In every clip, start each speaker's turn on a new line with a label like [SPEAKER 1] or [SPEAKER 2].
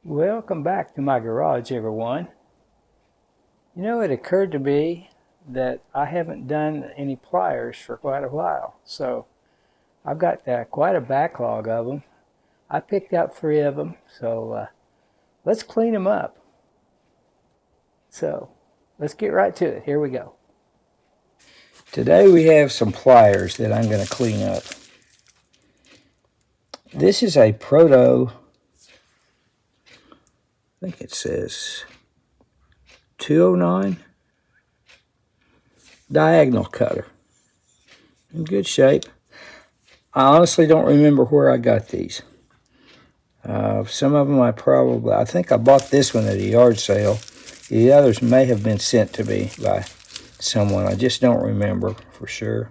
[SPEAKER 1] Welcome back to my garage, everyone. You know, it occurred to me that I haven't done any pliers for quite a while, so I've got quite a backlog of them. I picked out 3 of them, so let's clean them up. So let's get right to it. Here we go. Today we have some pliers that I'm going to clean up. This is a PROTO, I think it says 209 diagonal cutter. In good shape. I honestly don't remember where I got these. Some of them I think I bought this one at a yard sale. The others may have been sent to me by someone. I just don't remember for sure.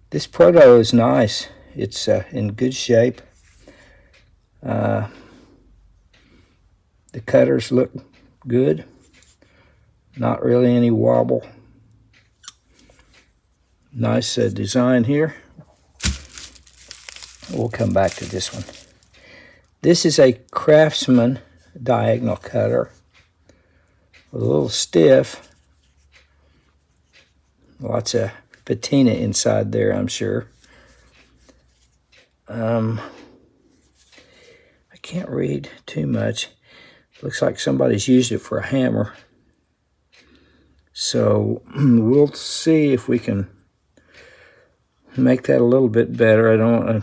[SPEAKER 1] This PROTO is nice. It's in good shape. The cutters look good. Not really any wobble. Nice design here. We'll come back to this one. This is a Craftsman diagonal cutter. A little stiff. Lots of patina inside there, I'm sure. I can't read too much. Looks like somebody's used it for a hammer. So we'll see if we can make that a little bit better.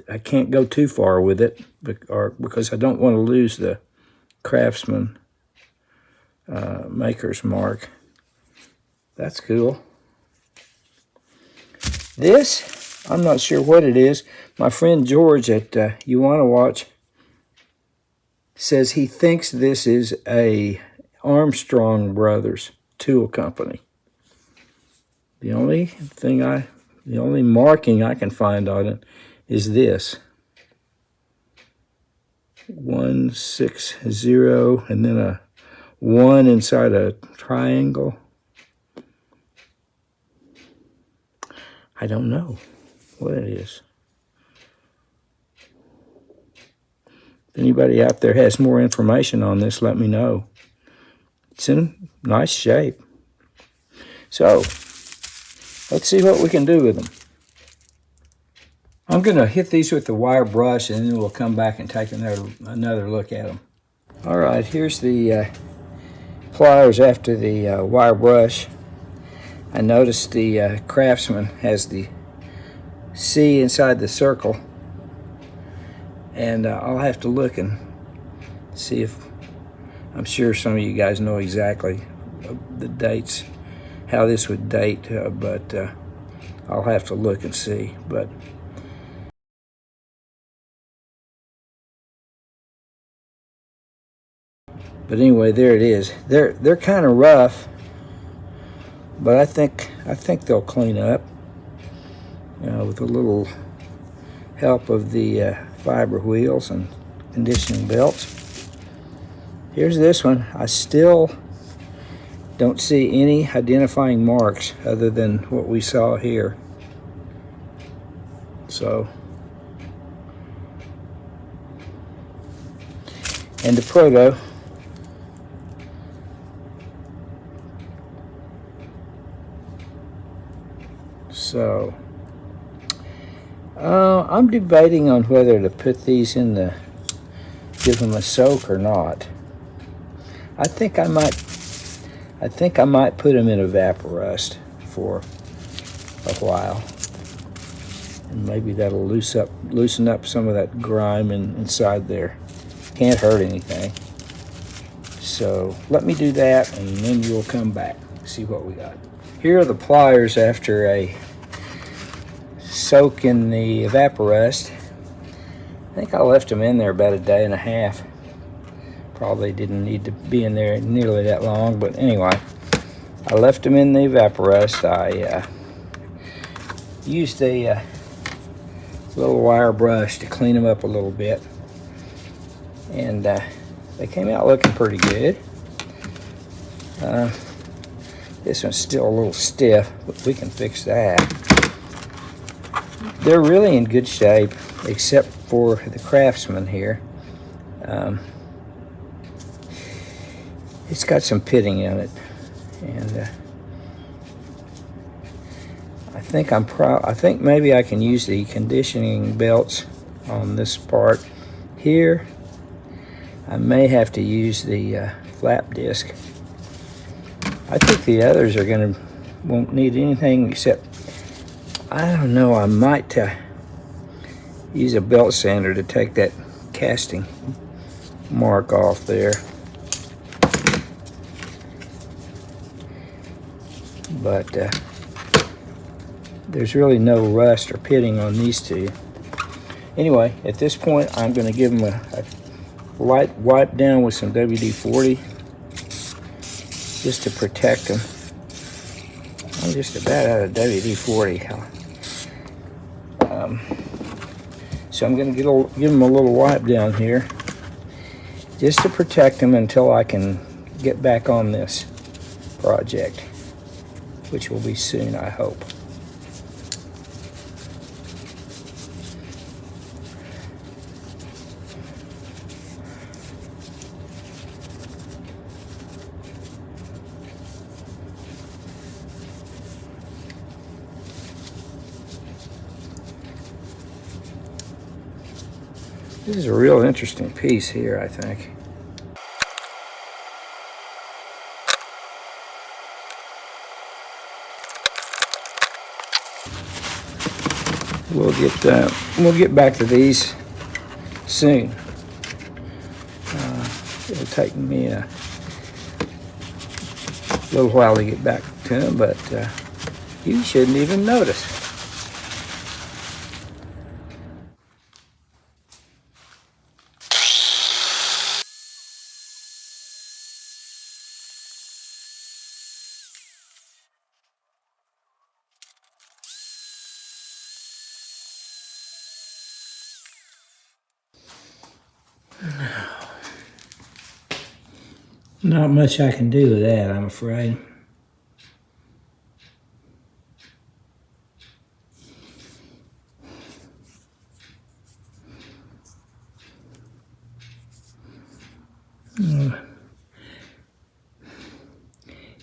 [SPEAKER 1] I can't go too far with it because I don't want to lose the Craftsman maker's mark. That's cool. This, I'm not sure what it is. My friend George at You Wanna Watch says he thinks this is a Armstrong Brothers tool company. The only marking I can find on it is this. 160 and then a 1 inside a triangle. I don't know what it is. If anybody out there has more information on this, let me know. It's in nice shape. So, let's see what we can do with them. I'm going to hit these with the wire brush and then we'll come back and take another look at them. All right, here's the pliers after the wire brush. I noticed the Craftsman has the C inside the circle. And I'll have to look and see if, I'm sure some of you guys know exactly the dates, how this would date, but I'll have to look and see. But anyway, there it is. They're kind of rough, but I think they'll clean up with a little help of the fiber wheels and conditioning belts. Here's this one. I still don't see any identifying marks other than what we saw here. So, and the PROTO. So, I'm debating on whether to put these give them a soak or not. I think I might put them in evaporust for a while, and maybe that'll loosen up some of that grime inside there. Can't hurt anything. So let me do that, and then we'll come back see what we got. Here are the pliers after a soak in the evaporust. I think I left them in there about a day and a half. Probably didn't need to be in there nearly that long, but anyway, I left them in the evaporust. I used a little wire brush to clean them up a little bit, and they came out looking pretty good. This one's still a little stiff, but we can fix that. They're really in good shape, except for the Craftsman here. It's got some pitting in it, and I think maybe I can use the conditioning belts on this part here. I may have to use the flap disc. I think the others won't need anything except, I don't know, I might use a belt sander to take that casting mark off there. But there's really no rust or pitting on these two. Anyway, at this point, I'm going to give them a light wipe down with some WD-40 just to protect them. I'm just about out of WD-40. So I'm going to give them a little wipe down here just to protect them until I can get back on this project, which will be soon, I hope. This is a real interesting piece here, I think. We'll get back to these soon. It'll take me a little while to get back to them, but you shouldn't even notice. Not much I can do with that, I'm afraid.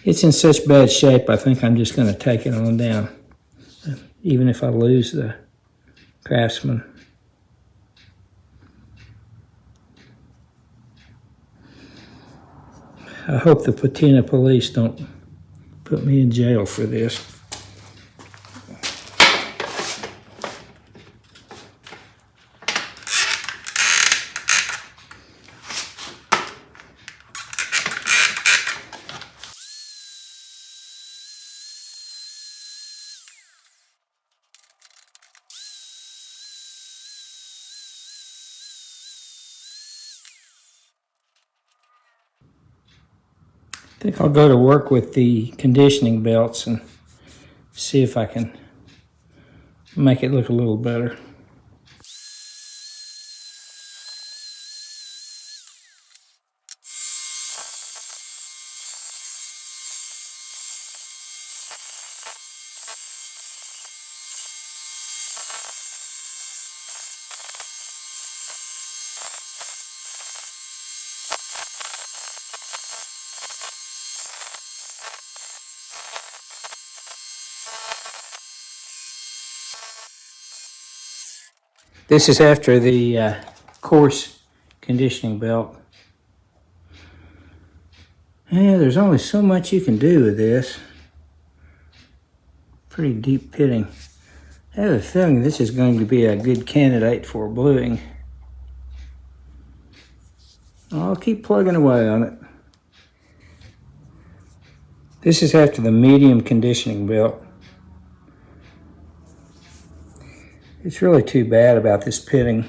[SPEAKER 1] It's in such bad shape, I think I'm just going to take it on down, even if I lose the Craftsman. I hope the Patina police don't put me in jail for this. I think I'll go to work with the conditioning belts and see if I can make it look a little better. This is after the coarse conditioning belt. Yeah, there's only so much you can do with this. Pretty deep pitting. I have a feeling this is going to be a good candidate for bluing. I'll keep plugging away on it. This is after the medium conditioning belt. It's really too bad about this pitting,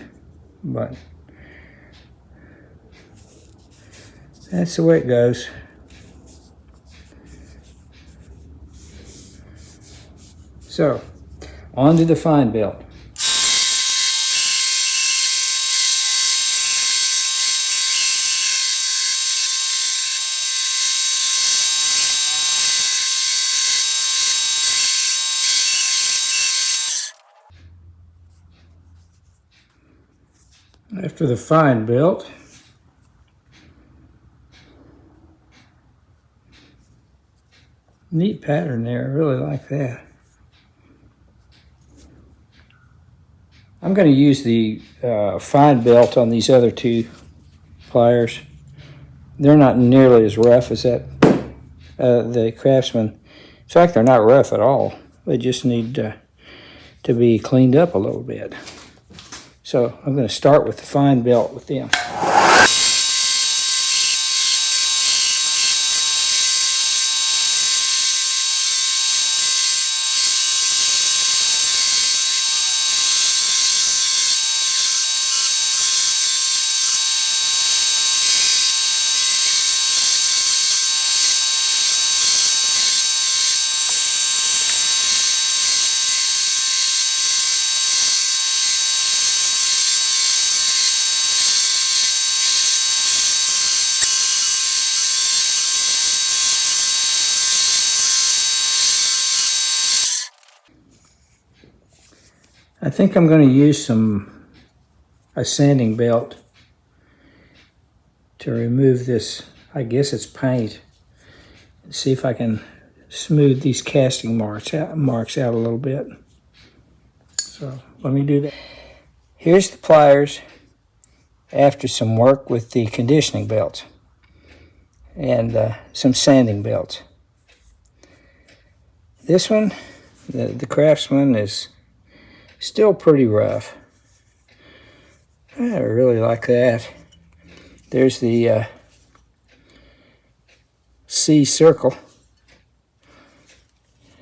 [SPEAKER 1] but that's the way it goes. So, on to the fine belt. After the fine belt, Neat pattern there. I really like that. I'm going to use the fine belt on these other two pliers. They're not nearly as rough as that the Craftsman. In fact, they're not rough at all. They just need to be cleaned up a little bit. So I'm going to start with the fine belt with them. I think I'm going to use a sanding belt to remove this, I guess it's paint. See if I can smooth these casting marks out a little bit. So let me do that. Here's the pliers after some work with the conditioning belts and some sanding belts. This one, the Craftsman, is still pretty rough. I really like that. There's the C circle,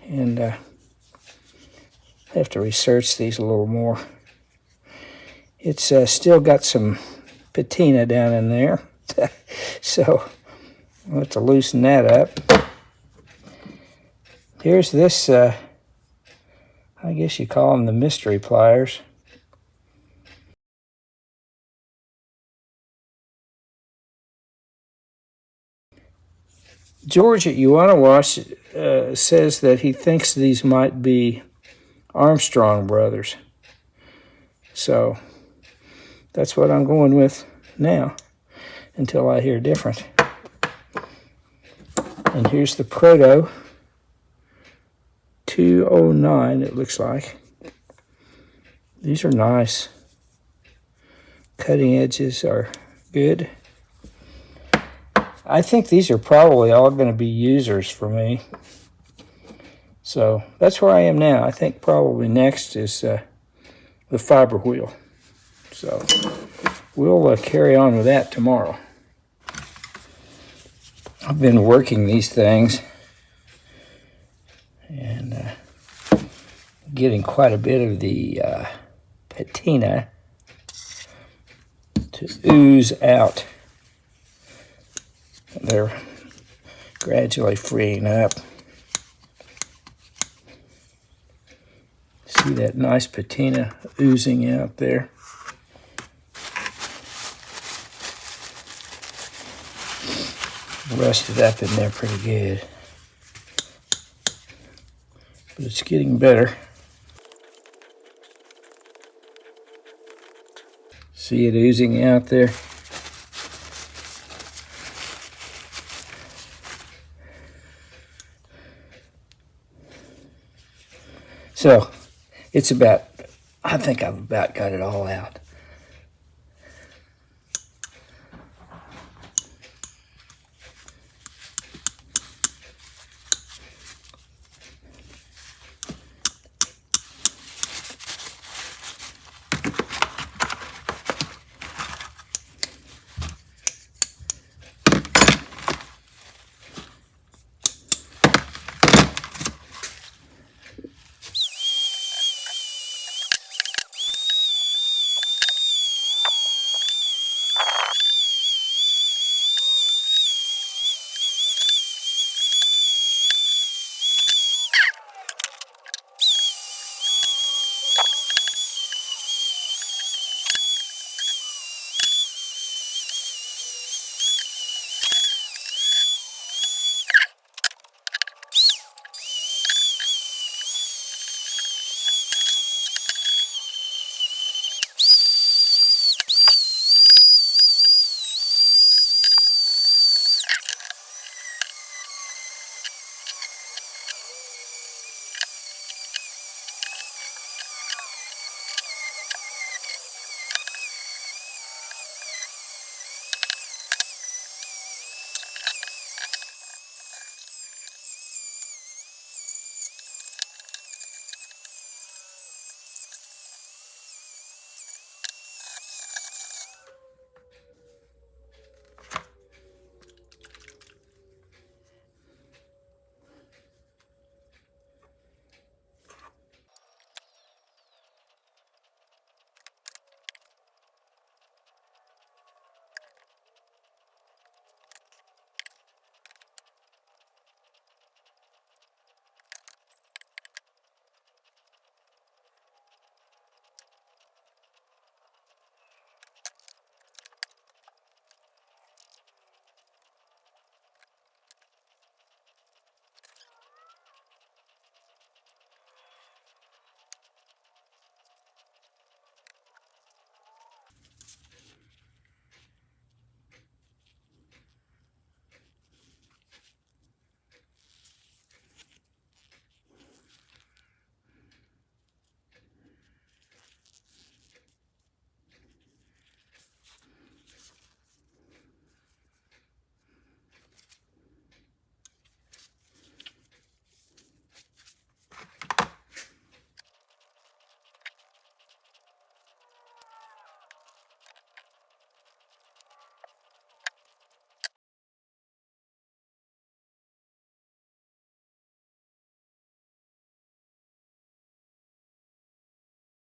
[SPEAKER 1] and I have to research these a little more. It's still got some patina down in there, so I'll have to loosen that up. Here's this, I guess you call them the mystery pliers. George at Uwanawash says that he thinks these might be Armstrong brothers. So that's what I'm going with now until I hear different. And here's the PROTO 209, it looks like. These are nice. Cutting edges are good. I think these are probably all going to be users for me. So that's where I am now. I think probably next is the fiber wheel. So we'll carry on with that tomorrow. I've been working these things and getting quite a bit of the patina to ooze out. They're gradually freeing up. See that nice patina oozing out there? Rusted up in there pretty good. But it's getting better. See it oozing out there? So it's about, I think I've about got it all out.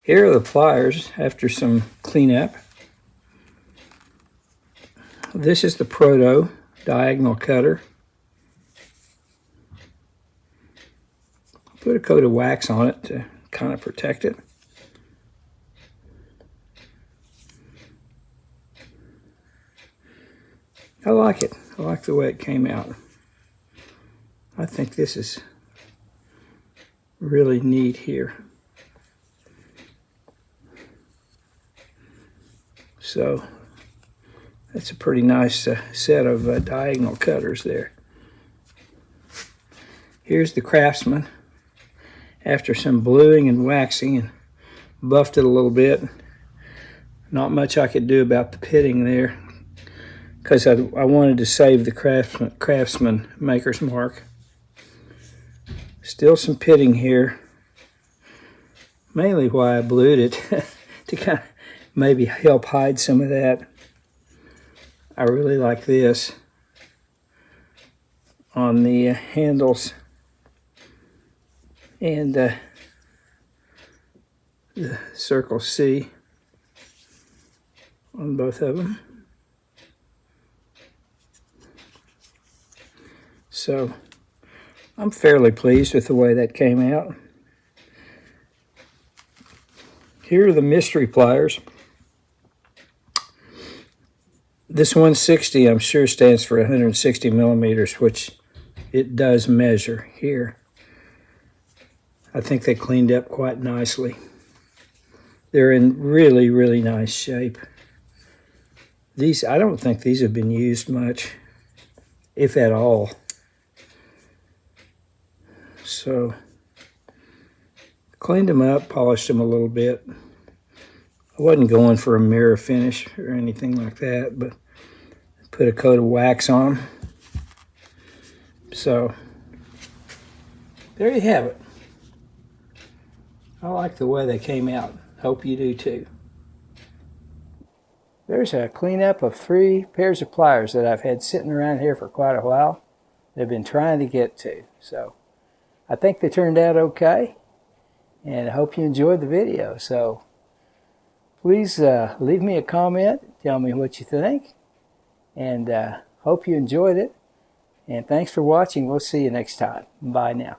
[SPEAKER 1] Here are the pliers after some cleanup. This is the PROTO diagonal cutter. Put a coat of wax on it to kind of protect it. I like it. I like the way it came out. I think this is really neat here. So that's a pretty nice set of diagonal cutters there. Here's the Craftsman. After some bluing and waxing and buffed it a little bit. Not much I could do about the pitting there because I wanted to save the Craftsman maker's mark. Still some pitting here. Mainly why I blued it to kind of maybe help hide some of that. I really like this on the handles and the circle C on both of them. So I'm fairly pleased with the way that came out. Here are the mystery pliers. This 160 I'm sure stands for 160 millimeters, which it does measure here. I think they cleaned up quite nicely. They're in really, really nice shape. These, I don't think these have been used much, if at all. So, cleaned them up, polished them a little bit. I wasn't going for a mirror finish or anything like that, but put a coat of wax on them. So, there you have it. I like the way they came out. Hope you do too. There's a cleanup of 3 pairs of pliers that I've had sitting around here for quite a while. They've been trying to get to. So I think they turned out okay. And I hope you enjoyed the video. So please leave me a comment. Tell me what you think. And hope you enjoyed it. And thanks for watching. We'll see you next time. Bye now.